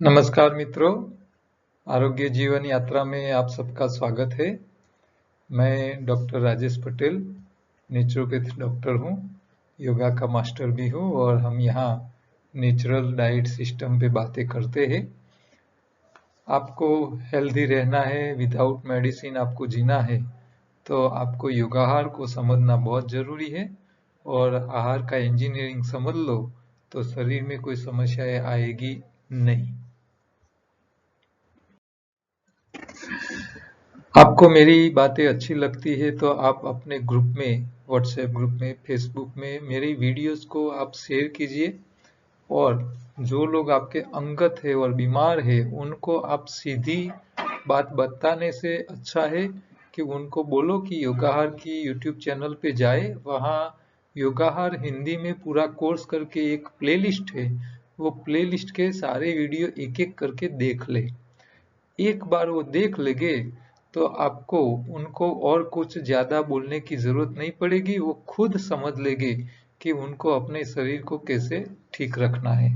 नमस्कार मित्रों, आरोग्य जीवन यात्रा में आप सबका स्वागत है। मैं doctor Rajesh Patel, naturopath doctor हूँ, योगा का मास्टर भी हूँ और हम यहाँ नेचुरल डाइट सिस्टम पे बातें करते हैं। आपको हेल्दी रहना है, विदाउट मेडिसिन आपको जीना है, तो आपको योगाहार को समझना बहुत जरूरी है और आहार का इंजीनियरिंग समझ लो तो शरीर में कोई समस्याएं आएगी नहीं। आपको मेरी बातें अच्छी लगती है तो आप अपने ग्रुप में, व्हाट्सएप ग्रुप में, फेसबुक में मेरी वीडियोस को आप शेयर कीजिए और जो लोग आपके अंगत है और बीमार है उनको आप सीधी बात बताने से अच्छा है कि उनको बोलो कि योगाहार की यूट्यूब चैनल पे जाए। वहाँ योगाहार हिंदी में पूरा कोर्स करके एक प्लेलिस्ट है, वो प्लेलिस्ट के सारे वीडियो एक एक करके देख ले। एक बार वो देख लेंगे तो आपको उनको और कुछ ज्यादा बोलने की जरूरत नहीं पड़ेगी, वो खुद समझ लेंगे कि उनको अपने शरीर को कैसे ठीक रखना है।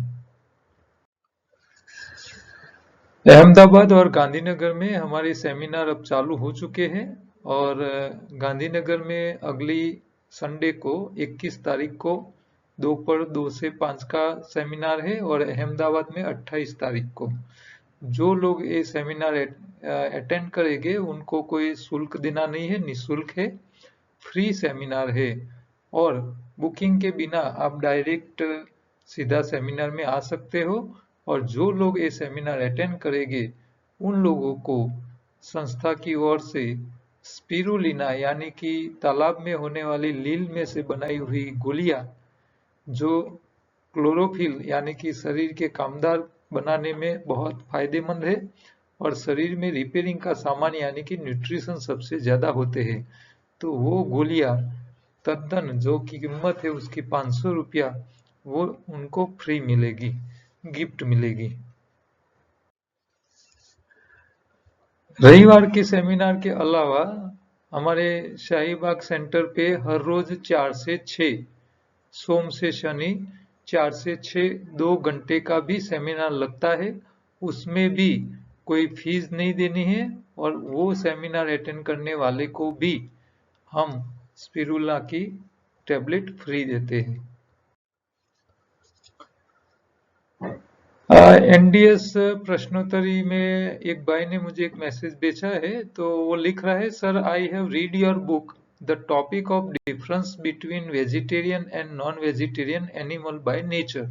अहमदाबाद और गांधीनगर में हमारे सेमिनार अब चालू हो चुके हैं और गांधीनगर में अगली संडे को 21 तारीख को दोपहर 2 से 5 का सेमिनार है और अहमदाबाद में 28 तारीख को। जो लोग ये सेमिनार अटेंड करेंगे उनको कोई शुल्क देना नहीं है, निःशुल्क है, फ्री सेमिनार है और बुकिंग के बिना आप डायरेक्ट सीधा सेमिनार में आ सकते हो। और जो लोग ये सेमिनार अटेंड करेंगे उन लोगों को संस्था की ओर से स्पिरुलिना यानी कि तालाब में होने वाली लील में से बनाई हुई गोलियां, जो क्लोरोफिल यानी कि शरीर के कामदार बनाने में बहुत फायदेमंद है और शरीर में रिपेयरिंग का सामान यानी कि न्यूट्रिशन सबसे ज्यादा होते हैं, तो वो गोलियां तद्दन जो की कीमत है उसकी 500 रुपया, वो उनको फ्री मिलेगी, गिफ्ट मिलेगी। रविवार के सेमिनार के अलावा हमारे शाहीबाग सेंटर पे हर रोज 4 से 6, सोम से शनि 4 से 6 2 घंटे का भी सेमिनार लगता है। उसमें भी कोई फीस नहीं देनी है और वो सेमिनार अटेंड करने वाले को भी हम स्पिरुला की टेबलेट फ्री देते हैं। एनडीएस प्रश्नोत्तरी में एक भाई ने मुझे एक मैसेज भेजा है, तो वो लिख रहा है, sir I have read your book the topic of difference between vegetarian and non vegetarian animal by nature.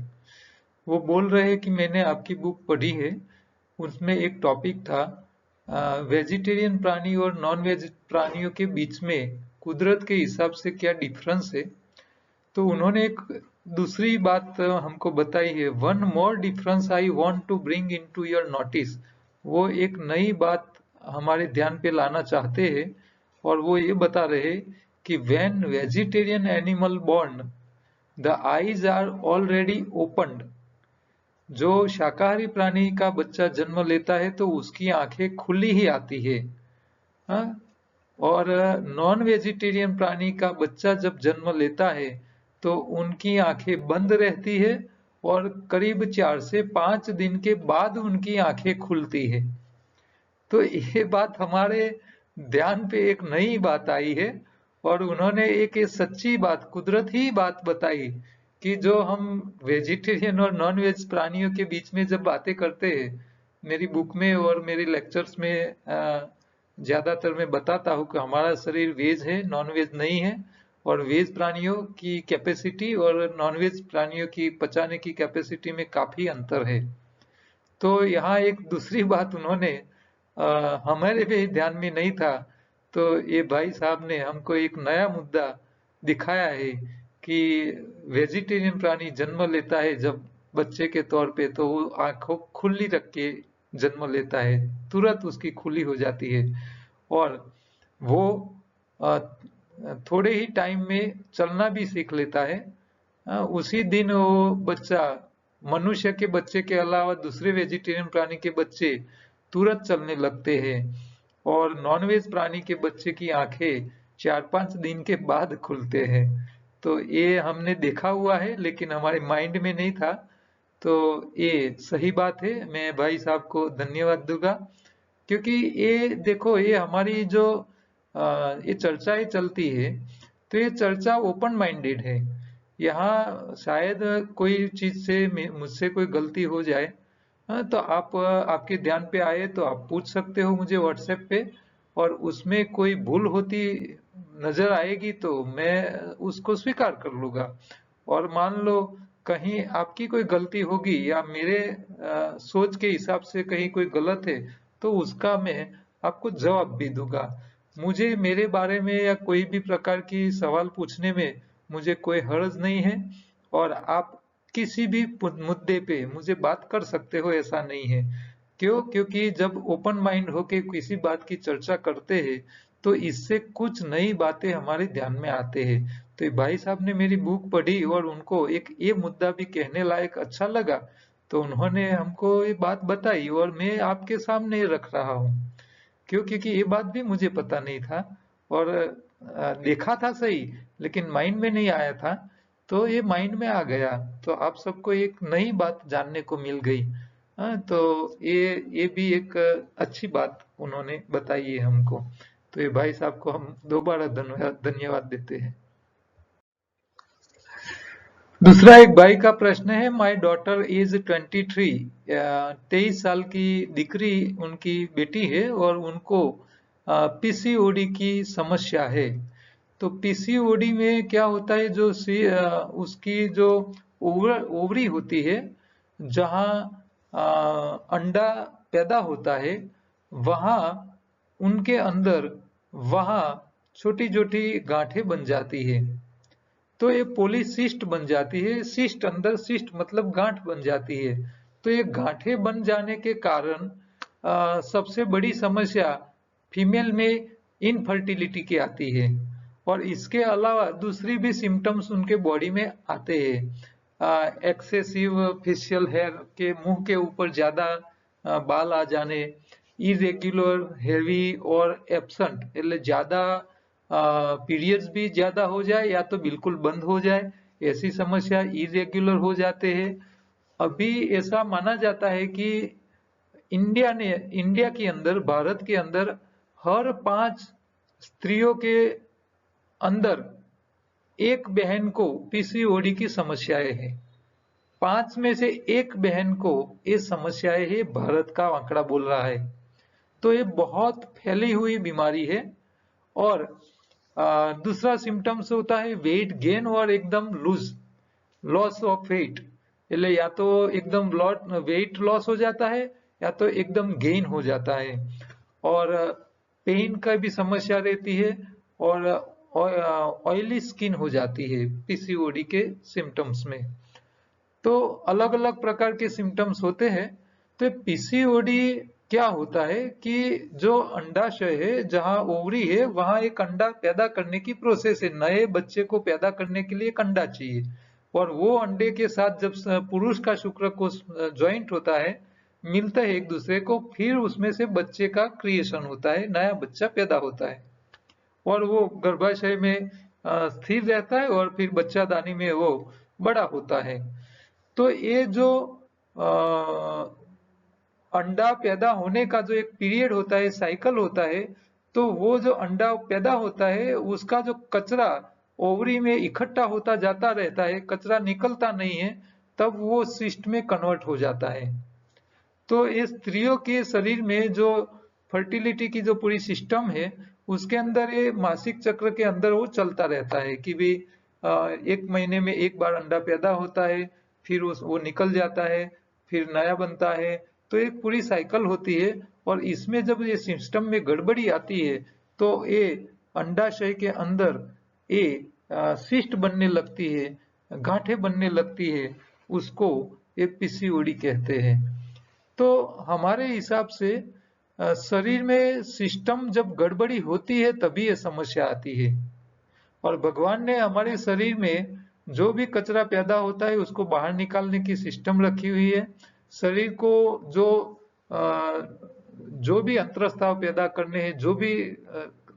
वो बोल रहे हैं कि मैंने आपकी बुक पढ़ी है, उसमें एक टॉपिक था वेजिटेरियन प्राणी और नॉन वेज प्राणियों के बीच में कुदरत के हिसाब से क्या डिफरेंस है। तो उन्होंने एक दूसरी बात हमको बताई है, one more difference I want to bring into your notice. वो एक नई बात हमारे ध्यान पे लाना चाहते हैं और वो ये बता रहे कि when vegetarian animal born the eyes are already opened. जो शाकाहारी प्राणी का बच्चा जन्म लेता है तो उसकी आंखें खुली ही आती है, हाँ? और नॉन वेजिटेरियन प्राणी का बच्चा जब जन्म लेता है तो उनकी आंखें बंद रहती है और करीब 4 से 5 दिन के बाद उनकी आंखें खुलती है। तो ये बात हमारे ध्यान पे एक नई बात आई है और उन्होंने एक ये सच्ची बात, कुदरत ही बात बताई कि जो हम वेजिटेरियन और नॉन वेज प्राणियों के बीच में जब बातें करते हैं, मेरी बुक में और मेरे लेक्चर्स में ज्यादातर मैं बताता हूँ कि हमारा शरीर वेज है, नॉन वेज नहीं है और वेज प्राणियों की कैपेसिटी और नॉन वेज प्राणियों की पचाने की कैपेसिटी में काफी अंतर है। तो यहाँ एक दूसरी बात उन्होंने हमारे भी ध्यान में नहीं था, तो ये भाई साहब ने हमको एक नया मुद्दा दिखाया है कि वेजिटेरियन प्राणी जन्म लेता है जब बच्चे के तौर पे तो वो आंखों खुली रख के जन्म लेता है, तुरंत उसकी खुली हो जाती है और वो अ, थोड़े ही टाइम में चलना भी सीख लेता है। उसी दिन वो बच्चा, मनुष्य के बच्चे के अलावा दूसरे वेजिटेरियन प्राणी के बच्चे तुरंत चलने लगते हैं और नॉन वेज प्राणी के बच्चे की आंखें 4-5 दिन के बाद खुलते हैं। तो ये हमने देखा हुआ है लेकिन हमारे माइंड में नहीं था। तो ये सही बात है, मैं भाई साहब को धन्यवाद दूंगा, क्योंकि ये देखो, ये हमारी जो ये चर्चाएं चलती है, तो ये चर्चा ओपन माइंडेड है। यहाँ शायद कोई चीज से मुझसे कोई गलती हो जाए, हाँ, तो आप आपके ध्यान पे आए तो आप पूछ सकते हो मुझे व्हाट्सएप पे, और उसमें कोई भूल होती नजर आएगी तो मैं उसको स्वीकार कर लूंगा। और मान लो कहीं आपकी कोई गलती होगी या मेरे सोच के हिसाब से कहीं कोई गलत है, तो उसका मैं आपको जवाब भी दूंगा। मुझे मेरे बारे में या कोई भी प्रकार की सवाल पूछने में मुझे कोई हर्ज नहीं है, और आप किसी भी मुद्दे पे मुझे बात कर सकते हो, ऐसा नहीं है। क्यों? क्योंकि जब ओपन माइंड होके किसी बात की चर्चा करते हैं तो इससे कुछ नई बातें हमारे ध्यान में आते हैं। तो भाई साहब ने मेरी बुक पढ़ी और उनको एक ये मुद्दा भी कहने लायक अच्छा लगा, तो उन्होंने हमको ये बात बताई और मैं आपके सामने रख रहा हूँ। क्यों? क्योंकि ये बात भी मुझे पता नहीं था, और देखा था सही, लेकिन माइंड में नहीं आया था, तो ये माइंड में आ गया। तो आप सबको एक नई बात जानने को मिल गई। हाँ, तो ये भी एक अच्छी बात उन्होंने बताई है हमको। तो ये भाई साहब को हम दोबारा धन्यवाद देते हैं। दूसरा एक भाई का प्रश्न है, माई डॉटर इज 23, 23 साल की दिकरी उनकी बेटी है और उनको पीसीओडी की समस्या है। तो पीसीओडी में क्या होता है, जो उसकी जो ओवरी होती है, जहां अंडा पैदा होता है, वहां उनके अंदर वहां छोटी छोटी गांठें बन जाती है। तो ये पोलीसिस्ट बन जाती है, सिस्ट अंदर, सिस्ट मतलब गांठ बन जाती है। तो ये गांठें बन जाने के कारण सबसे बड़ी समस्या फीमेल में इनफर्टिलिटी की आती है। और इसके अलावा दूसरी भी सिम्टम्स उनके बॉडी में आते हैं, एक्सेसिव फेशियल हेयर के, मुंह के ऊपर ज्यादा बाल आ जाने, इरेग्युलर, हेवी और एब्सेंट, એટલે ज्यादा पीरियड्स भी ज्यादा हो जाए या तो बिल्कुल बंद हो जाए, ऐसी समस्या, इरेग्युलर हो जाते हैं। अभी ऐसा माना जाता है कि इंडिया के अंदर, भारत के अंदर हर 5 स्त्रियों के अंदर एक बहन को पीसीओडी की समस्याएं हैं। 5 में से एक बहन को ये समस्याएं है, भारत का आंकड़ा बोल रहा है। तो ये बहुत फैली हुई बीमारी है। और दूसरा सिम्टम्स होता है वेट गेन और एकदम लूज, लॉस ऑफ वेट, એટલે या तो एकदम वेट लॉस हो जाता है या तो एकदम गेन हो जाता है। और पेन का भी समस्या रहती है, और ऑयली स्किन हो जाती है पीसीओडी के सिम्टम्स में। तो अलग अलग प्रकार के सिम्टम्स होते हैं। तो पीसीओडी क्या होता है कि जो अंडाशय है, जहां ओवरी है, वहां एक अंडा पैदा करने की प्रोसेस है। नए बच्चे को पैदा करने के लिए एक अंडा चाहिए, और वो अंडे के साथ जब पुरुष का शुक्रकोश ज्वाइंट होता है, मिलते हैं एक दूसरे को, फिर उसमें से बच्चे का क्रिएशन होता है, नया बच्चा पैदा होता है, और वो गर्भाशय में स्थिर रहता है, और फिर बच्चादानी में वो बड़ा होता है। तो ये जो अंडा पैदा होने का जो एक पीरियड होता है, साइकिल होता है, तो वो जो अंडा पैदा होता है उसका जो कचरा ओवरी में इकट्ठा होता जाता रहता है, कचरा निकलता नहीं है, तब वो सिस्ट में कन्वर्ट हो जाता है। तो इस स्त्रियों के शरीर में जो फर्टिलिटी की जो पूरी सिस्टम है, उसके अंदर ये मासिक चक्र के अंदर वो चलता रहता है कि भी 1 महीने में एक बार अंडा पैदा होता है, फिर वो निकल जाता है, फिर नया बनता है। तो एक पूरी साइकिल होती है, और इसमें जब ये सिस्टम में गड़बड़ी आती है तो ये अंडाशय के अंदर ये सिस्ट बनने लगती है, गांठें बनने लगती है, उसको एक पीसीओडी कहते हैं। तो हमारे हिसाब से शरीर में सिस्टम जब गड़बड़ी होती है तभी ये समस्या आती है। और भगवान ने हमारे शरीर में जो भी कचरा पैदा होता है उसको बाहर निकालने की सिस्टम रखी हुई है। शरीर को जो भी अंतरस्त्राव पैदा करने हैं, जो भी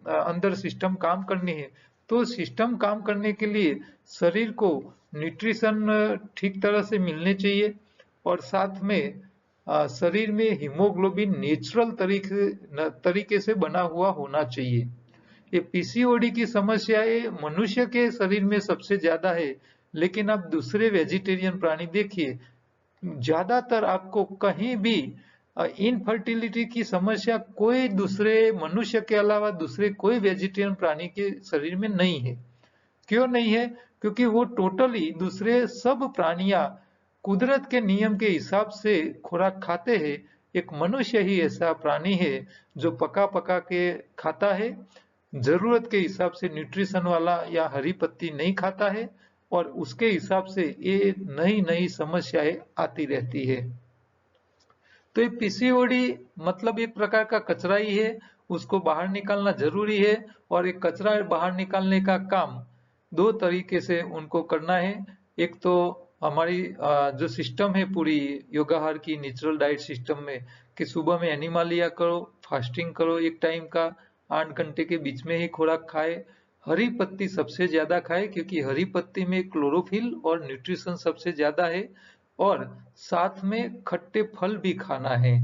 अंदर सिस्टम काम करनी है, तो सिस्टम काम करने के लिए शरीर को न्यूट्रिशन ठीक तरह से मिलने चाहिए। और साथ में शरीर में हीमोग्लोबिन नेचुरल तरीके से बना हुआ होना चाहिए। ये पीसीओडी की समस्याएं मनुष्य के शरीर में सबसे ज्यादा है, लेकिन आप दूसरे वेजिटेरियन प्राणी देखिए, ज्यादातर आपको कहीं भी इनफर्टिलिटी की समस्या कोई दूसरे मनुष्य के अलावा दूसरे कोई वेजिटेरियन प्राणी के शरीर में नहीं है। क्यों नहीं है? क्योंकि वो टोटली दूसरे सब प्राणियां कुदरत के नियम के हिसाब से खुराक खाते हैं। एक मनुष्य ही ऐसा प्राणी है जो पका पका के खाता है, जरूरत के हिसाब से न्यूट्रिशन वाला या हरी पत्ती नहीं खाता है, और उसके हिसाब से ये नई नई समस्याएं आती रहती है। तो ये पीसीओडी मतलब एक प्रकार का कचरा ही है, उसको बाहर निकालना जरूरी है। और एक कचरा बाहर निकालने का काम दो तरीके से उनको करना है। एक तो हमारी जो सिस्टम है पूरी योगाहार की नेचुरल डाइट सिस्टम में, कि सुबह में एनिमल लिया करो, फास्टिंग करो एक टाइम का, 8 घंटे के बीच में ही खुराक खाए, हरी पत्ती सबसे ज्यादा खाए क्योंकि हरी पत्ती में क्लोरोफिल और न्यूट्रिशन सबसे ज्यादा है, और साथ में खट्टे फल भी खाना है।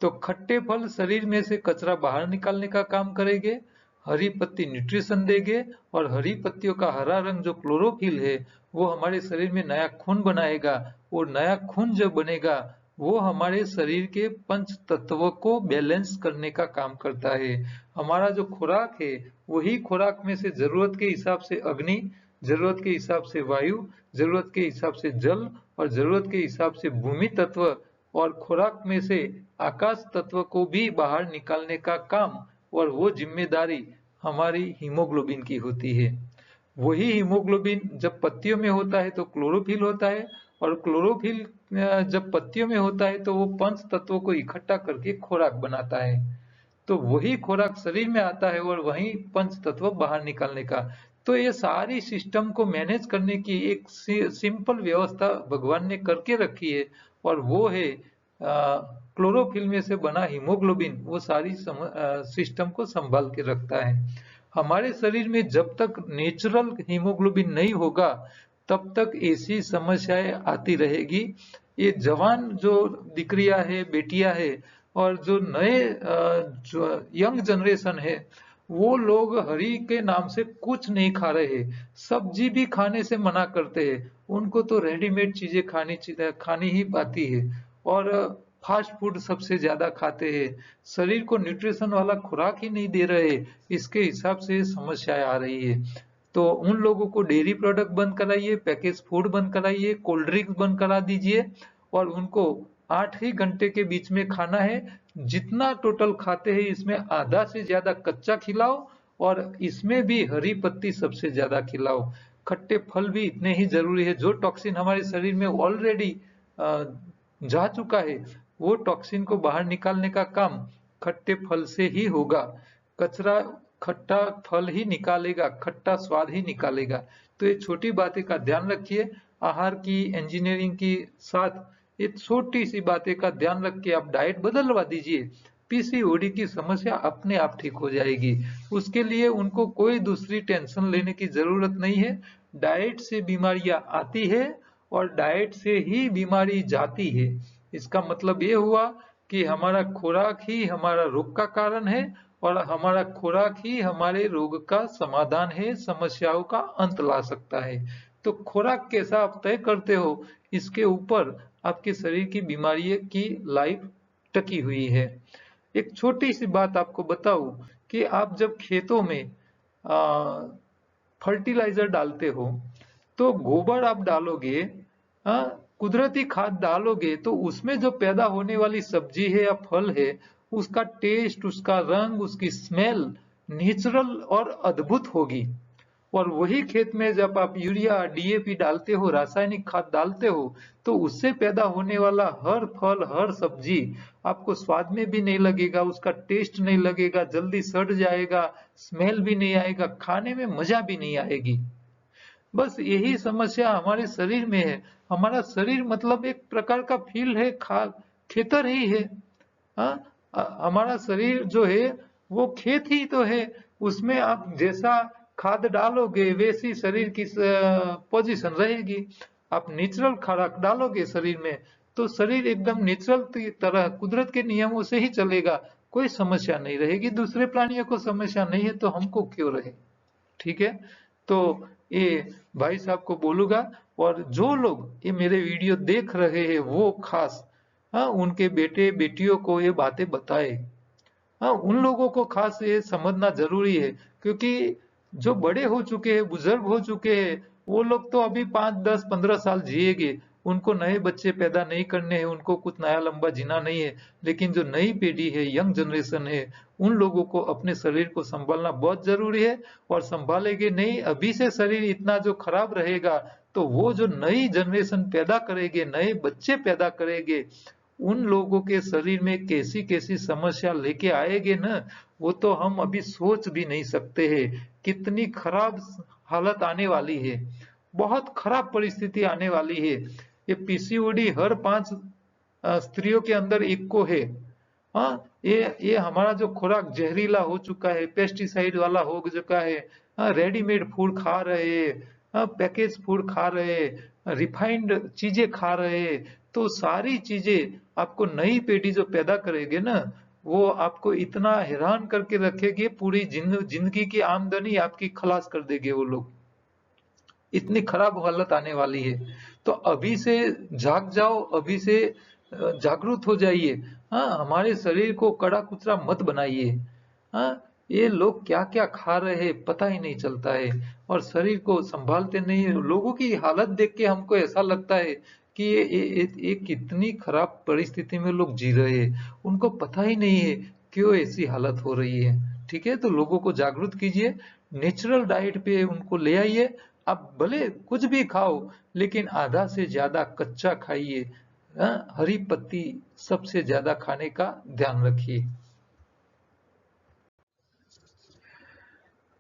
तो खट्टे फल शरीर में से कचरा बाहर निकालने का काम करेंगे, हरी पत्ती न्यूट्रिशन देंगे, और हरी पत्तियों का हरा रंग जो क्लोरोफिल है वो हमारे शरीर में नया खून बनाएगा, और नया खून जब बनेगा वो हमारे शरीर के पंच तत्वों को बैलेंस करने का काम करता है। हमारा जो खुराक है वही खुराक में से जरूरत के हिसाब से अग्नि, जरूरत के हिसाब से वायु, जरूरत के हिसाब से जल, और जरूरत के हिसाब से भूमि तत्व, और खुराक में से आकाश तत्व को भी बाहर निकालने का काम और वो जिम्मेदारी हमारी हीमोग्लोबिन की होती है। वही हीमोग्लोबिन जब पत्तियों में होता है तो क्लोरोफिल होता है, और क्लोरोफिल जब पत्तियों में होता है तो वो पंच तत्वों को इकट्ठा करके खुराक बनाता है। तो वही खुराक शरीर में आता है और वही पंच तत्व बाहर निकालने का। तो ये सारी सिस्टम को मैनेज करने की एक सिंपल व्यवस्था भगवान ने करके रखी है, और वो है क्लोरोफिल में से बना हीमोग्लोबिन, वो सारी सिस्टम को संभाल के रखता है। हमारे शरीर में जब तक नेचुरल हीमोग्लोबिन नहीं होगा तब तक ऐसी समस्याएं आती रहेगी। ये जवान जो दिकरिया है, बेटियां है, और जो नए जो यंग जनरेशन है, वो लोग हरी के नाम से कुछ नहीं खा रहे, सब्जी भी खाने से मना करते हैं। उनको तो रेडीमेड चीजें खानी ही आती है, और फास्ट फूड सबसे ज्यादा खाते हैं, शरीर को न्यूट्रिशन वाला खुराक ही नहीं दे रहे, इसके हिसाब से समस्याएं आ रही है। तो उन लोगों को डेयरी प्रोडक्ट बंद कराइए, पैकेज फूड बंद कराइए, कोल्ड ड्रिंक्स बंद करा दीजिए, और उनको 8 ही घंटे के बीच में खाना है। जितना टोटल खाते हैं इसमें आधा से ज्यादा कच्चा खिलाओ, और इसमें भी हरी पत्ती सबसे ज्यादा खिलाओ। खट्टे फल भी इतने ही जरूरी है। जो टॉक्सिन हमारे शरीर में ऑलरेडी जा चुका है, वो टॉक्सिन को बाहर निकालने का काम खट्टे फल से ही होगा। कचरा खट्टा फल ही निकालेगा, खट्टा स्वाद ही निकालेगा। तो ये छोटी बातें का ध्यान रखिए। आहार की इंजीनियरिंग की साथ ये छोटी सी बातें का ध्यान रख के आप डाइट बदलवा दीजिए, पीसीओडी की समस्या अपने आप ठीक हो जाएगी। उसके लिए उनको कोई दूसरी टेंशन लेने की जरूरत नहीं है। डाइट से बीमारियां आती है और डाइट से ही बीमारी जाती है। इसका मतलब ये हुआ कि हमारा खुराक ही हमारा रोग का कारण है, और हमारा खुराक ही हमारे रोग का समाधान है, समस्याओं का अंत ला सकता है। तो खुराक कैसा आप तय करते हो, इसके ऊपर आपके शरीर की बीमारी की लाइफ टकी हुई है। एक छोटी सी बात आपको बताऊं कि आप जब खेतों में फर्टिलाइजर डालते हो तो गोबर आप डालोगे, कुदरती खाद डालोगे, तो उसमें जो पैदा होने वाली सब्जी है या फल है, उसका टेस्ट, उसका रंग, उसकी स्मेल नेचुरल और अद्भुत होगी। और वही खेत में जब आप यूरिया डीएपी डालते हो, रासायनिक खाद डालते हो, तो उससे पैदा होने वाला हर फल, हर सब्जी आपको स्वाद में भी नहीं लगेगा, उसका टेस्ट नहीं लगेगा, जल्दी सड़ जाएगा, स्मेल भी नहीं आएगा, खाने में मजा भी नहीं आएगी। बस यही समस्या हमारे शरीर में है। हमारा शरीर मतलब एक प्रकार का फील्ड है, खेतर ही है। हमारा शरीर जो है वो खेत ही तो है। उसमें आप जैसा खाद डालोगे वैसी शरीर की पोजीशन रहेगी। आप नेचुरल खुराक डालोगे शरीर में तो शरीर एकदम नेचुरल तरह कुदरत के नियमों से ही चलेगा, कोई समस्या नहीं रहेगी। दूसरे प्राणियों को समस्या नहीं है तो हमको क्यों रहे। ठीक है, तो ये भाई साहब को बोलूंगा, और जो लोग ये मेरे वीडियो देख रहे हैं वो खास, हाँ, उनके बेटे बेटियों को ये बातें बताए। हाँ, उन लोगों को खास ये समझना जरूरी है, क्योंकि जो बड़े हो चुके हैं, बुजुर्ग हो चुके हैं, वो लोग तो अभी 5, 10, 15 साल जिएंगे, उनको नए बच्चे पैदा नहीं करने हैं, उनको कुछ नया लंबा जीना नहीं है। लेकिन जो नई पीढ़ी है, यंग जनरेशन है, उन लोगों को अपने शरीर को संभालना बहुत जरूरी है। और संभालेंगे नहीं, अभी से शरीर इतना जो खराब रहेगा, तो वो जो नई जनरेशन पैदा करेंगे, नए बच्चे पैदा करेंगे, उन लोगों के शरीर में कैसी कैसी समस्या लेके आएंगे ना, वो तो हम अभी सोच भी नहीं सकते हैं। कितनी खराब हालत आने वाली है, बहुत खराब परिस्थिति आने वाली है। ये पीसीओडी हर 5 स्त्रियों के अंदर एक को है। हाँ, ये हमारा जो खुराक जहरीला हो चुका है, पेस्टिसाइड वाला हो चुका है। हाँ, रेडीमेड फूड खा रहे हैं, हाँ, पैकेज फूड खा रहे हैं, रिफाइंड चीजें खा रहे हैं। तो सारी चीजें आपको नई पीढ़ी जो पैदा करेगी ना, वो आपको इतना हैरान करके रखेगी, पूरी जिंदगी की आमदनी आपकी खलास कर देंगे वो लोग। इतनी खराब हालत आने वाली है। तो अभी से जाग जाओ, अभी से जागरूक हो जाइए। हाँ, हमारे शरीर को कड़ा कुचरा मत बनाइए। हाँ, ये लोग क्या क्या खा रहे हैं पता ही नहीं चलता है, और शरीर को संभालते नहीं है। लोगों की हालत देख के हमको ऐसा लगता है कि ये कितनी खराब परिस्थिति में लोग जी रहे हैं, उनको पता ही नहीं है क्यों ऐसी हालत हो रही है। ठीक है, तो लोगों को जागरूक कीजिए, नेचुरल डाइट पे उनको ले आइए। आप भले कुछ भी खाओ, लेकिन आधा से ज्यादा कच्चा खाइए। हरी पत्ती सबसे ज्यादा खाने का ध्यान रखिए।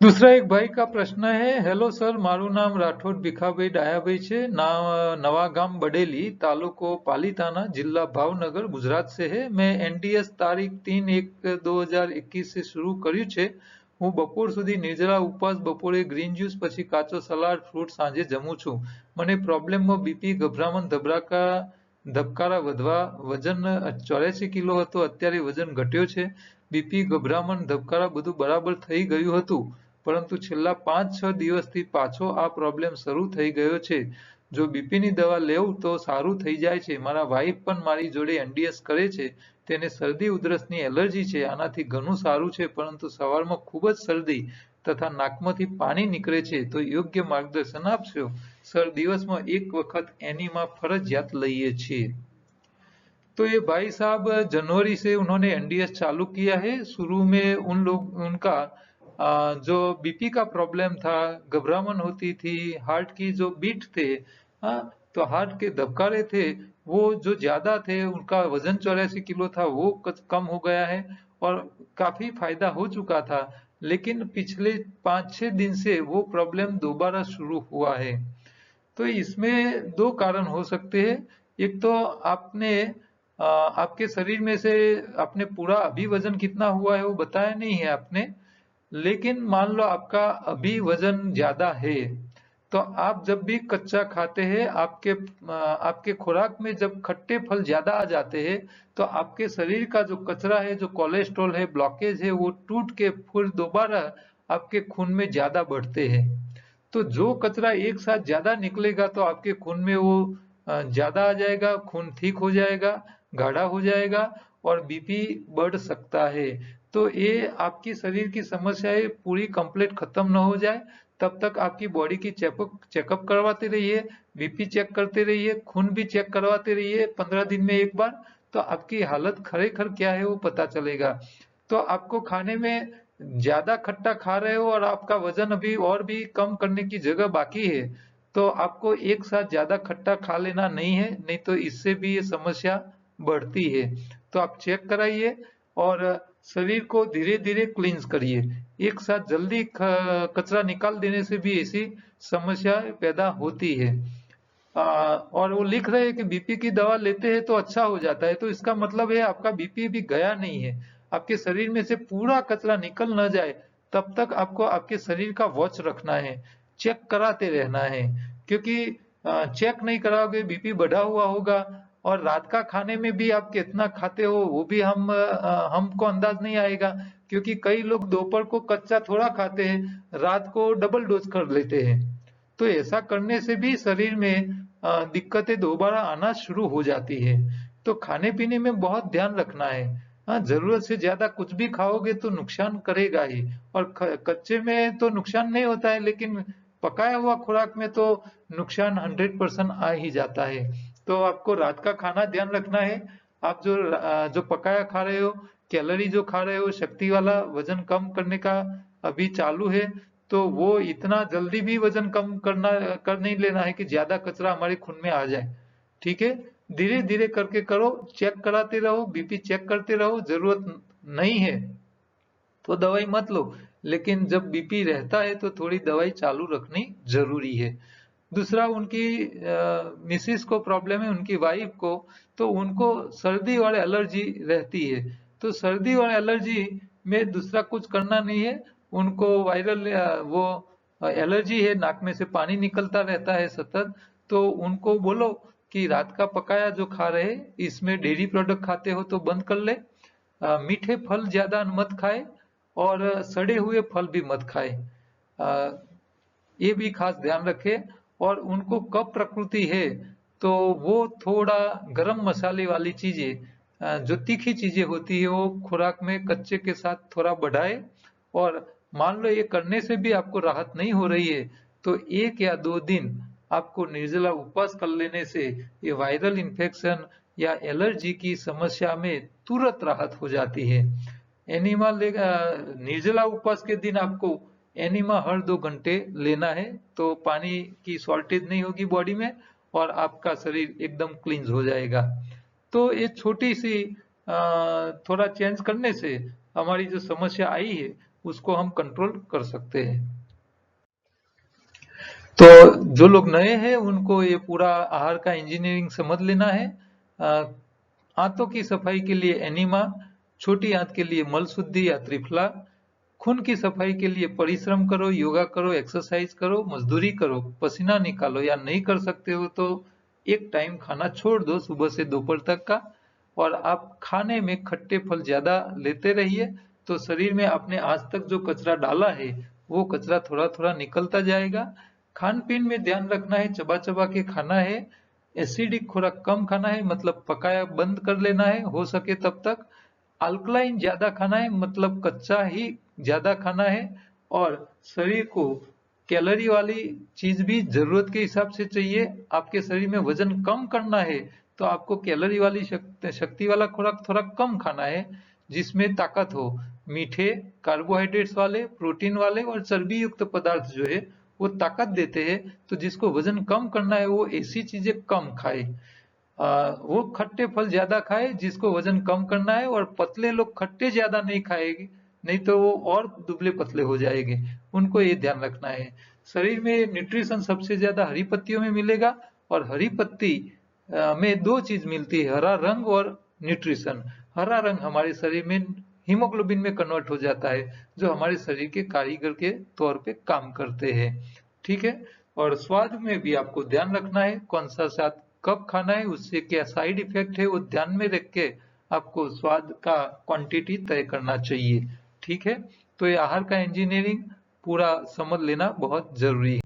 दूसरा एक भाई का प्रश्न है, हेलो सर, मारू नाम राठौड़ ભીખાભાઈ ડાયાભાઈ છે, नवा गाम बडेली, तालुको पालीताना, जिला भावनगर, गुजरात से है। मैं एनडीएस तारीख 3/1/2021 से शुरू કર્યું છે। હું બપોર સુધી નિર્જલા ઉપવાસ, બપોરે ગ્રીન જ્યુસ, પછી કાચો સલાડ, ફ્રૂટ સાંજે જમું છું। મને પ્રોબ્લેમમાં બીપી, ગભરામણ, ધબકારા વધવા, વજન 84 કિલો હતો, અત્યારે વજન ઘટ્યો છે। બીપી, ગભરામણ, ધબકારા બધું બરાબર થઈ ગયું હતું, પરંતુ છેલ્લા 5-6 દિવસથી પાછો આ પ્રોબ્લેમ શરૂ થઈ ગયો છે। જો બીપીની દવા લેવું તો સારું થઈ જાય છે। મારા વાઈફ પણ મારી જોડે એનડીએસ કરે છે, તેને શરદી ઉધરસની એલર્જી છે। આનાથી ઘણું સારું છે, પરંતુ સવારમાં ખૂબ જ શરદી તથા નાકમાંથી પાણી નીકળે છે, તો યોગ્ય માર્ગદર્શન આપશો સર। દિવસમાં એક વખત એનીમાં ફરજિયાત લઈએ છીએ। तो ये भाई साहब जनवरी से उन्होंने एनडीएस चालू किया है। शुरू में उनका जो बीपी का प्रॉब्लम था, घबराहट होती थी, हार्ट की जो बीट थे, हाँ, तो हार्ट के धबकारे थे वो जो ज्यादा थे, उनका वजन 84 किलो था, वो कम हो गया है और काफी फायदा हो चुका था। लेकिन पिछले 5-6 दिन से वो प्रॉब्लम दोबारा शुरू हुआ है। तो इसमें दो कारण हो सकते हैं। एक तो आपके शरीर में से आपने पूरा अभी वजन कितना हुआ है वो बताया नहीं है आपने, लेकिन मान लो आपका अभी वजन ज्यादा है, तो आप जब भी कच्चा खाते हैं, आपके खुराक में जब खट्टे फल ज्यादा आ जाते हैं, तो आपके शरीर का जो कचरा है, जो कोलेस्ट्रॉल है, ब्लॉकेज है, वो टूट के फिर दोबारा आपके खून में ज्यादा बढ़ते हैं। तो जो कचरा एक साथ ज्यादा निकलेगा तो आपके खून में वो ज्यादा आ जाएगा, खून ठीक हो जाएगा, गाढ़ा हो जाएगा और बीपी बढ़ सकता है। तो ये आपकी शरीर की समस्याएं पूरी कंप्लीट खत्म न हो जाए तब तक आपकी बॉडी की चेकअप करवाते रहिए, बीपी चेक करते रहिए, खून भी चेक करवाते रहिए 15 दिन में एक बार, तो आपकी हालत खरेखर क्या है वो पता चलेगा। तो आपको खाने में ज्यादा खट्टा खा रहे हो और आपका वजन अभी और भी कम करने की जगह बाकी है, तो आपको एक साथ ज्यादा खट्टा खा लेना नहीं है, नहीं तो इससे भी ये समस्या बढ़ती है। तो आप चेक कराइए और शरीर को धीरे धीरे क्लींस करिए। एक साथ जल्दी कचरा निकाल देने से भी ऐसी समस्या पैदा होती है। और वो लिख रहे हैं कि बीपी की दवा लेते हैं तो अच्छा हो जाता है, तो इसका मतलब है आपका बीपी भी गया नहीं है। आपके शरीर में से पूरा कचरा निकल न जाए तब तक आपको आपके शरीर का वॉच रखना है, चेक कराते रहना है, क्योंकि चेक नहीं कराओगे बीपी बढ़ा हुआ होगा और रात का खाने में भी आप कितना खाते हो वो भी हमको अंदाज नहीं आएगा, क्योंकि कई लोग दोपहर को कच्चा थोड़ा खाते हैं, रात को डबल डोज कर लेते हैं। तो ऐसा करने से भी शरीर में दिक्कतें दोबारा आना शुरू हो जाती है। तो खाने पीने में बहुत ध्यान रखना है। हाँ, जरूरत से ज्यादा कुछ भी खाओगे तो नुकसान करेगा ही। और कच्चे में तो नुकसान नहीं होता है, लेकिन पकाया हुआ खुराक में तो नुकसान 100% आ ही जाता है। तो आपको रात का खाना ध्यान रखना है। आप जो पकाया खा रहे हो, कैलोरी जो खा रहे हो, शक्ति वाला वजन कम करने का अभी चालू है, तो वो इतना जल्दी भी वजन कम कर नहीं लेना है कि ज्यादा कचरा हमारे खून में आ जाए। ठीक है, धीरे धीरे करके करो, चेक कराते रहो, बीपी चेक करते रहो। जरूरत नहीं है तो दवाई मत लो, लेकिन जब बीपी रहता है तो थोड़ी दवाई चालू रखनी जरूरी है। दूसरा, उनकी मिसिस को प्रॉब्लम है, उनकी वाइफ को, तो उनको सर्दी और एलर्जी रहती है। तो सर्दी और एलर्जी में दूसरा कुछ करना नहीं है। उनको वायरल वो एलर्जी है, नाक में से पानी निकलता रहता है सतत। तो उनको बोलो कि रात का पकाया जो खा रहे, इसमें डेयरी प्रोडक्ट खाते हो तो बंद कर ले, मीठे फल ज्यादा मत खाए, और सड़े हुए फल भी मत खाए। ये भी खास ध्यान रखे। और उनको कफ प्रकृति है तो वो थोड़ा गरम मसाले वाली चीजें, जो तीखी चीजें होती है, वो खुराक में कच्चे के साथ थोड़ा बढ़ाए। और मान लो ये करने से भी आपको राहत नहीं हो रही है, तो 1 या 2 दिन आपको निर्जला उपवास कर लेने से ये वायरल इन्फेक्शन या एलर्जी की समस्या में तुरंत राहत हो जाती है। एनिमा निर्जला उपवास के दिन आपको एनिमा हर 2 घंटे लेना है, तो पानी की शॉर्टेज नहीं होगी बॉडी में, और आपका शरीर एकदम क्लींस हो जाएगा। तो ये छोटी सी थोड़ा चेंज करने से हमारी जो समस्या आई है उसको हम कंट्रोल कर सकते हैं। तो जो लोग नए हैं उनको ये पूरा आहार का इंजीनियरिंग समझ लेना है। आंतों की सफाई के लिए एनिमा, छोटी आंत के लिए मल शुद्धि या त्रिफला, खून की सफाई के लिए परिश्रम करो, योगा करो, एक्सरसाइज करो, मजदूरी करो, पसीना निकालो, या नहीं कर सकते हो तो एक टाइम खाना छोड़ दो सुबह से दोपहर तक का। और आप खाने में खट्टे फल ज्यादा लेते रहिए, तो शरीर में आपने आज तक जो कचरा डाला है वो कचरा थोड़ा थोड़ा निकलता जाएगा। खान पीन में ध्यान रखना है, चबा चबा के खाना है, एसिडिक खुराक कम खाना है, मतलब पकाया बंद कर लेना है हो सके तब तक। अल्कलाइन ज्यादा खाना है, मतलब कच्चा ही ज्यादा खाना है। और शरीर को कैलोरी वाली चीज भी जरूरत के हिसाब से चाहिए। आपके शरीर में वजन कम करना है तो आपको कैलोरी वाली शक्ति वाला खुराक थोड़ा कम खाना है, जिसमें ताकत हो। मीठे, कार्बोहाइड्रेट्स वाले, प्रोटीन वाले और चर्बी युक्त पदार्थ जो है वो ताकत देते हैं। तो जिसको वजन कम करना है वो ऐसी चीजें कम खाए। वो खट्टे फल ज्यादा खाए जिसको वजन कम करना है, और पतले लोग खट्टे ज्यादा नहीं खाएंगे, नहीं तो वो और दुबले पतले हो जाएंगे। उनको ये ध्यान रखना है। शरीर में न्यूट्रिशन सबसे ज्यादा हरी पत्तियों में मिलेगा, और हरी पत्ती में 2 चीज मिलती है, हरा रंग और न्यूट्रिशन। हरा रंग हमारे शरीर में हीमोग्लोबिन में कन्वर्ट हो जाता है, जो हमारे शरीर के कारीगर के तौर पे काम करते हैं। ठीक है। और स्वाद में भी आपको ध्यान रखना है, कौन सा स्वाद कब खाना है, उससे क्या साइड इफेक्ट है वो ध्यान में रख के आपको स्वाद का क्वांटिटी तय करना चाहिए। ठीक है। तो ये आहार का इंजीनियरिंग पूरा समझ लेना बहुत जरूरी है।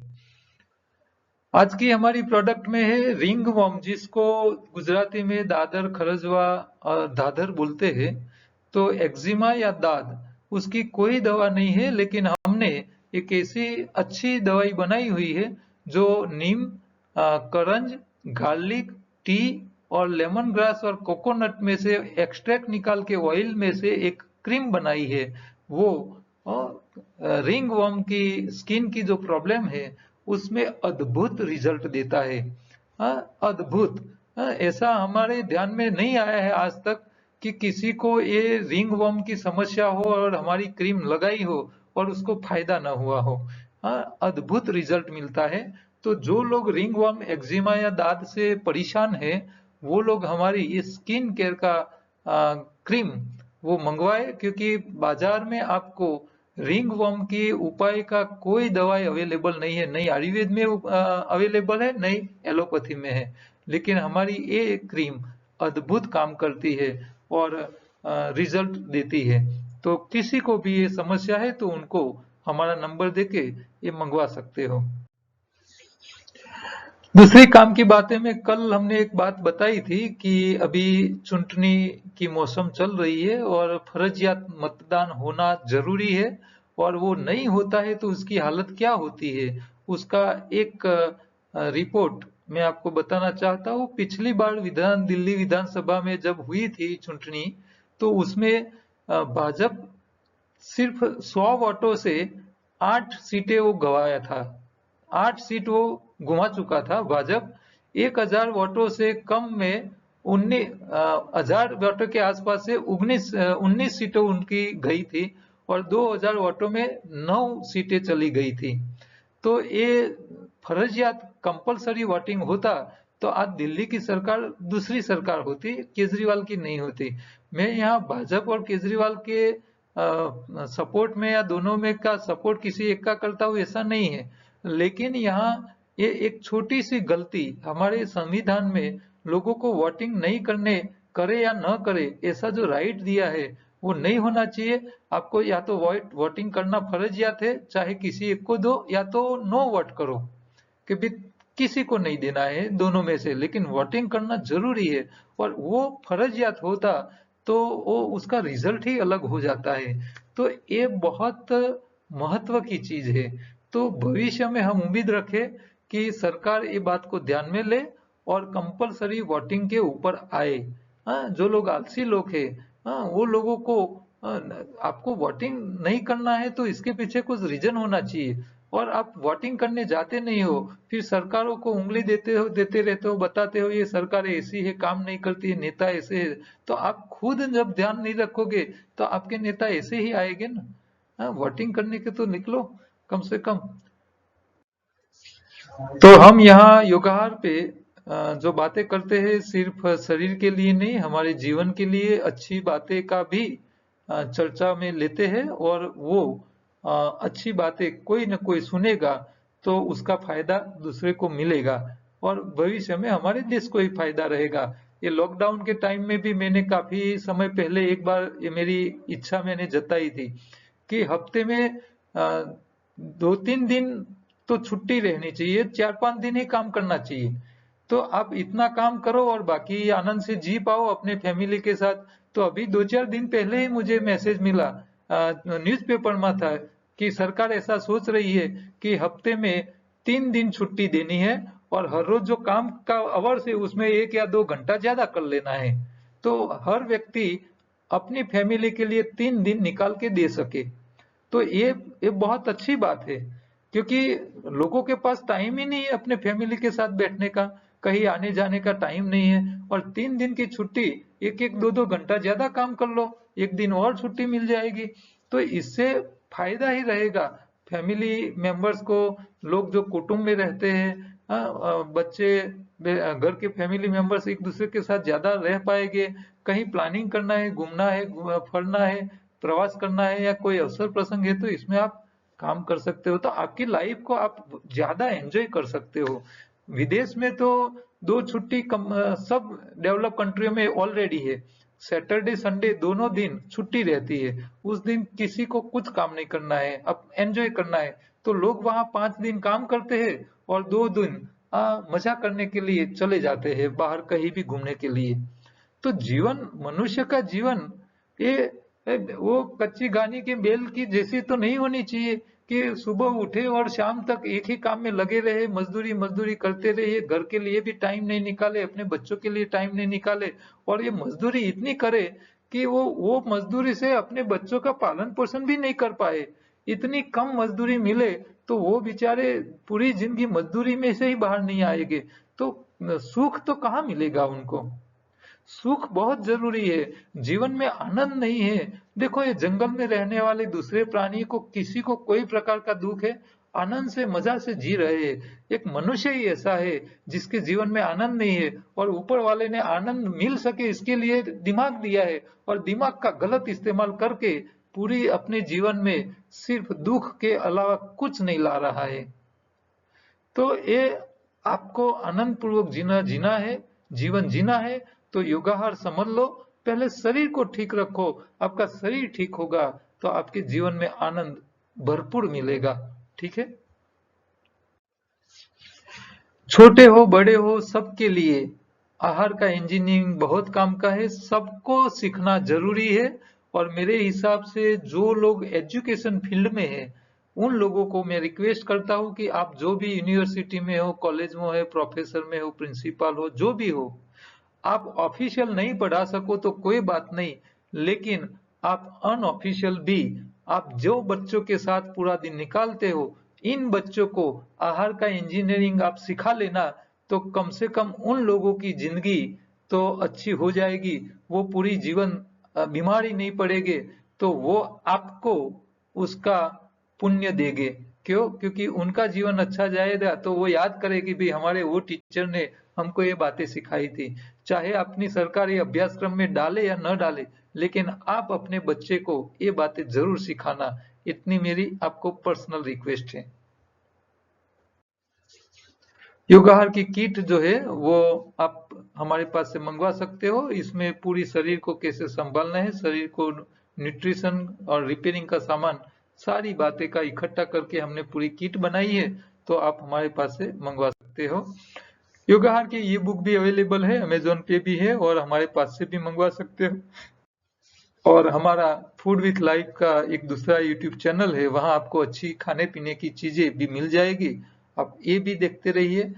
आज की हमारी प्रोडक्ट में है रिंग वर्म, जिसको गुजराती में दादर खरजवा दादर बोलते हैं। तो एक्जिमा या दाद, उसकी कोई दवा नहीं है, लेकिन हमने एक ऐसी अच्छी दवाई बनाई हुई है जो नीम, करंज, गार्लिक, टी और लेमन ग्रास और कोकोनट में से एक्सट्रैक्ट निकाल के ऑयल में से एक क्रीम बनाई है। वो रिंग वर्म की स्किन की जो प्रॉब्लम है उसमें अद्भुत रिजल्ट देता है। अद्भुत। ऐसा हमारे ध्यान में नहीं आया है आज तक कि किसी को ये रिंग वर्म की समस्या हो और हमारी क्रीम लगाई हो और उसको फायदा ना हुआ हो। अद्भुत रिजल्ट मिलता है। तो जो लोग रिंग वर्म, एक्जिमा या दाद से परेशान है, वो लोग हमारी ये स्किन केयर का क्रीम वो मंगवाए, क्योंकि बाजार में आपको रिंग वर्म के उपाय का कोई दवाई अवेलेबल नहीं है। नहीं आयुर्वेद में अवेलेबल है, नहीं एलोपैथी में है। लेकिन हमारी ये क्रीम अद्भुत काम करती है और रिजल्ट देती है। तो किसी को भी ये समस्या है तो उनको हमारा नंबर देके ये मंगवा सकते हो। दूसरी काम की बातें में कल हमने एक बात बताई थी कि अभी चुनाव की मौसम चल रही है और फर्जियात मतदान होना जरूरी है, और वो नहीं होता है तो उसकी हालत क्या होती है उसका एक रिपोर्ट मैं आपको बताना चाहता हूँ। पिछली बार दिल्ली विधानसभा में जब हुई थी चुनाव, तो उसमें भाजपा सिर्फ 100 वोटों से 8 सीटें वो गंवाया था। 8 सीट वो गुमा चुका था भाजपा। 1000 वोटों से कम में 1000 वोटों के आसपास से 19 सीटें उनकी गई थी और 2000 वोटों में 9 सीटें चली गई थी। तो ये फर्जियात कंपलसरी वोटिंग होता तो आज दिल्ली की सरकार दूसरी सरकार होती, केजरीवाल की नहीं होती। मैं यहाँ भाजपा और केजरीवाल के सपोर्ट में या दोनों में का सपोर्ट किसी एक का करता हूँ ऐसा नहीं है, लेकिन यहाँ ये एक छोटी सी गलती हमारे संविधान में लोगों को वोटिंग नहीं करने करे या न करे ऐसा जो राइट दिया है वो नहीं होना चाहिए। आपको या तो वोटिंग करना फर्जियात है, चाहे किसी एक को दो या तो नो वोट करो कि भी किसी को नहीं देना है दोनों में से, लेकिन वोटिंग करना जरूरी है। और वो फर्जियात होता तो वो उसका रिजल्ट ही अलग हो जाता है। तो ये बहुत महत्व की चीज है। तो भविष्य में हम उम्मीद रखें कि सरकार ये बात को ध्यान में ले और कंपलसरी वोटिंग के ऊपर आए। हाँ, जो लोग आलसी लोग हैं, हाँ, वो लोगों को आपको वोटिंग नहीं करना है तो इसके पीछे कुछ रीजन होना चाहिए, और आप वोटिंग करने जाते नहीं हो, फिर सरकारों को उंगली देते रहते हो, बताते हो ये सरकार ऐसी है, काम नहीं करती है, नेता ऐसे है। तो आप खुद जब ध्यान नहीं रखोगे तो आपके नेता ऐसे ही आएंगे ना। हाँ, वोटिंग करने के तो निकलो कम से कम। तो हम यहाँ योगाहार पे जो बातें करते हैं सिर्फ शरीर के लिए नहीं, हमारे जीवन के लिए अच्छी बातें का भी चर्चा में लेते हैं, और वो अच्छी बातें कोई न कोई सुनेगा तो उसका फायदा दूसरे को मिलेगा और भविष्य में हमारे देश को ही फायदा रहेगा। ये लॉकडाउन के टाइम में भी मैंने काफी समय पहले एक बार ये मेरी इच्छा मैंने जताई थी कि हफ्ते में 2-3 दिन तो छुट्टी रहनी चाहिए, 4-5 दिन ही काम करना चाहिए। तो आप इतना काम करो और बाकी आनंद से जी पाओ अपने फैमिली के साथ। तो अभी 2-4 दिन पहले ही मुझे मैसेज मिला, न्यूज़पेपर में था कि सरकार ऐसा सोच रही है कि हफ्ते में 3 दिन छुट्टी देनी है और हर रोज जो काम का आवर्स है उसमें 1 या 2 घंटा ज्यादा कर लेना है, तो हर व्यक्ति अपनी फैमिली के लिए 3 दिन निकाल के दे सके। तो ये बहुत अच्छी बात है, क्योंकि लोगों के पास टाइम ही नहीं है अपने फैमिली के साथ बैठने का, कहीं आने जाने का टाइम नहीं है। और 3 दिन की छुट्टी, 1-1, 2-2 घंटा ज्यादा काम कर लो, एक दिन और छुट्टी मिल जाएगी। तो इससे फायदा ही रहेगा फैमिली मेंबर्स को, लोग जो कुटुंब में रहते हैं, बच्चे, घर के फैमिली मेंबर्स एक दूसरे के साथ ज्यादा रह पाएंगे। कहीं प्लानिंग करना है, घूमना है, फरना है, प्रवास करना है या कोई अवसर प्रसंग है तो इसमें आप काम कर सकते हो, तो आपकी लाइफ को आप ज्यादा एंजॉय कर सकते हो। विदेश में तो 2 छुट्टी सब डेवलप कंट्रियों में ऑलरेडी है, सैटरडे संडे दोनों दिन छुट्टी रहती है, उस दिन किसी को कुछ काम नहीं करना है, अब एंजॉय करना है। तो लोग वहां 5 दिन काम करते हैं और 2 दिन मजा करने के लिए चले जाते हैं बाहर कहीं भी घूमने के लिए। तो जीवन, मनुष्य का जीवन ये वो कच्ची घानी के बेल की जैसी तो नहीं होनी चाहिए कि सुबह उठे और शाम तक एक ही काम में लगे रहे, मजदूरी मजदूरी करते रहे, घर के लिए भी टाइम नहीं निकाले, अपने बच्चों के लिए टाइम नहीं निकाले, और ये मजदूरी इतनी करे कि वो मजदूरी से अपने बच्चों का पालन पोषण भी नहीं कर पाए। इतनी कम मजदूरी मिले तो वो बेचारे पूरी जिंदगी मजदूरी में से ही बाहर नहीं आएंगे, तो सुख तो कहाँ मिलेगा उनको। सुख बहुत जरूरी है, जीवन में आनंद नहीं है। देखो ये जंगल में रहने वाले दूसरे प्राणी को किसी को कोई प्रकार का दुख है, आनंद से मजा से जी रहे हैं। एक मनुष्य ही ऐसा है जिसके जीवन में आनंद नहीं है, और ऊपर वाले ने आनंद मिल सके इसके लिए दिमाग दिया है, और दिमाग का गलत इस्तेमाल करके पूरी अपने जीवन में सिर्फ दुख के अलावा कुछ नहीं ला रहा है। तो ये आपको आनंद पूर्वक जीना है, जीवन जीना है, तो योगाहार समझ लो। पहले शरीर को ठीक रखो, आपका शरीर ठीक होगा तो आपके जीवन में आनंद भरपूर मिलेगा। ठीक है, छोटे हो बड़े हो सबके लिए आहार का इंजीनियरिंग बहुत काम का है, सबको सीखना जरूरी है। और मेरे हिसाब से जो लोग एजुकेशन फील्ड में है उन लोगों को मैं रिक्वेस्ट करता हूं कि आप जो भी यूनिवर्सिटी में हो, कॉलेज में हो, प्रोफेसर में हो, प्रिंसिपल हो, जो भी हो, आप ऑफिशियल नहीं पढ़ा सको तो कोई बात नहीं, लेकिन आप अनऑफिशियल भी, आप जो बच्चों के साथ पूरा दिन निकालते हो, इन बच्चों को आहार का इंजीनियरिंग आप सिखा लेना, तो कम से कम उन लोगों की जिंदगी तो अच्छी हो जाएगी, वो पूरी जीवन बीमार ही नहीं पड़ेंगे, तो वो आपको उसका पुण्य देंगे। क्यों? क्योंकि उनका जीवन अच्छा जाएगा तो वो याद करे कि भाई हमारे वो टीचर ने हमको ये बातें सिखाई थी। चाहे अपनी सरकारी अभ्यासक्रम में डाले या न डाले, लेकिन आप अपने बच्चे को ये बातें जरूर सिखाना, इतनी मेरी आपको पर्सनल रिक्वेस्ट है। योगाहार की किट जो है वो आप हमारे पास से मंगवा सकते हो। इसमें पूरी शरीर को कैसे संभालना है, शरीर को न्यूट्रिशन और रिपेयरिंग का सामान, सारी बातें का इकट्ठा करके हमने पूरी किट बनाई है, तो आप हमारे पास से मंगवा सकते हो। योगाहार की ई बुक भी अवेलेबल है, अमेजोन पे भी है और हमारे पास से भी मंगवा सकते हो। और हमारा फूड विथ लाइफ का एक दूसरा यूट्यूब चैनल है, वहां आपको अच्छी खाने पीने की चीजें भी मिल जाएगी, आप ये भी देखते रहिए।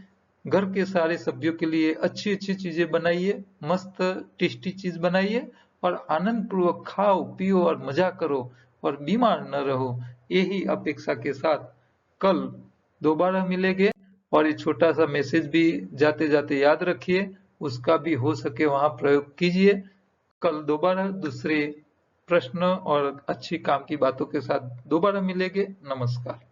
घर के सारे सब्जियों के लिए अच्छी अच्छी चीजें बनाइए, मस्त टेस्टी चीज बनाइए और आनंद पूर्वक खाओ पियो और मजा करो और बीमार न रहो। यही अपेक्षा के साथ कल दोबारा मिलेंगे। और ये छोटा सा मैसेज भी जाते जाते याद रखिए, उसका भी हो सके वहां प्रयोग कीजिए। कल दोबारा दूसरे प्रश्न और अच्छी काम की बातों के साथ दोबारा मिलेंगे। नमस्कार।